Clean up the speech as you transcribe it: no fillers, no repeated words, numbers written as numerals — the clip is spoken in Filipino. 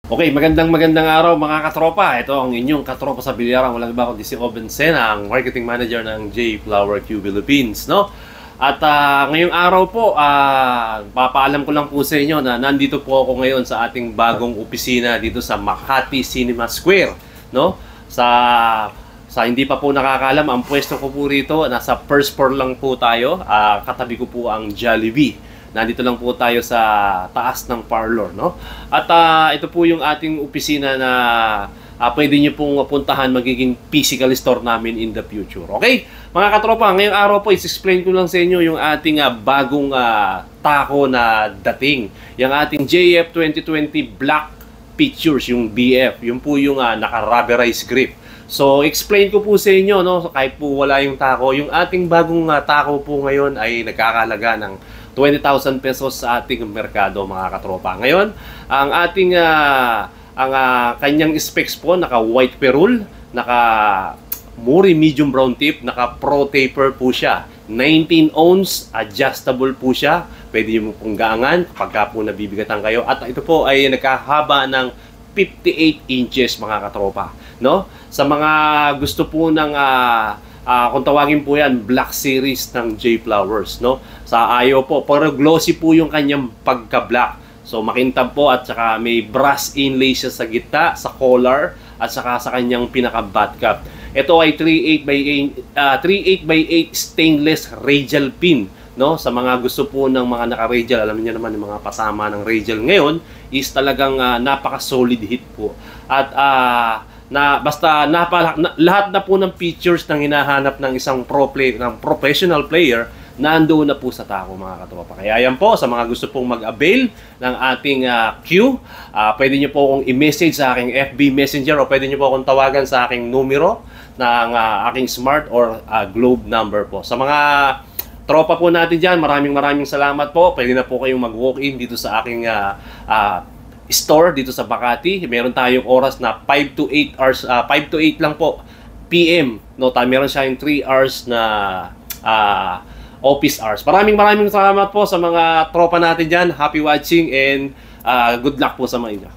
Okay, magandang araw mga katropa. Ito ang inyong katropa sa Bilyaran. Walang iba kundi si Oben Sena, ang marketing manager ng J Flower Q Philippines, no? At ngayong araw po, papaalam ko lang po sa inyo na nandito po ako ngayon sa ating bagong opisina dito sa Makati Cinema Square, no? Sa hindi pa po nakakalam, ang pwesto ko po rito, nasa first floor lang po tayo. Katabi ko po ang Jollibee. Nandito lang po tayo sa taas ng parlor, no? At ito po yung ating opisina na pwede nyo pong puntahan, magiging physical store namin in the future. Okay? Mga katropa, ngayong araw po, is-explain ko lang sa inyo yung ating bagong taco na dating. Yung ating JF 2020 Black Pictures, yung BF. Yung po yung naka-rubberized grip. So, explain ko po sa inyo, no? Kahit po wala yung taco, yung ating bagong taco po ngayon ay nagkakalaga ng 20,000 pesos sa ating merkado, mga katropa. Ngayon, ang ating kanyang specs po, naka white perul, naka Muri medium brown tip, naka pro taper po siya. 19 ounce, adjustable po siya. Pwede mo pong gaangan kapag po nabibigatan kayo. At ito po ay nagkahaba ng 58 inches, mga katropa, no? Sa mga gusto po ng kung tawagin po yan, Black Series ng J Flowers, no? Sa ayaw po, pero glossy po yung kanyang pagka-black. So makintab po at saka may brass inlay siya sa gitna, sa collar, at saka sa kanyang pinaka-bat cap. Ito ay 38 by 8 stainless radial pin, no? Sa mga gusto po ng mga naka-radial, alam niyo naman yung mga pasama ng radial ngayon is talagang napaka-solid hit po. At lahat na po ng features na hinahanap ng isang professional player nandoon na po sa taco, mga katropa. Kaya yan po, sa mga gusto pong mag-avail ng ating Q, pwede nyo po akong i-message sa aking FB Messenger o pwede nyo po akong tawagan sa aking numero ng aking smart or globe number po. Sa mga tropa po natin dyan, maraming salamat po. Pwede na po kayong mag-walk-in dito sa aking store dito sa Makati. Meron tayong oras na 5 to 8 hours, 5 to 8 lang po PM, no? Meron siya yung 3 hours na office hours. Maraming salamat po sa mga tropa natin diyan. Happy watching and good luck po sa mga inyo.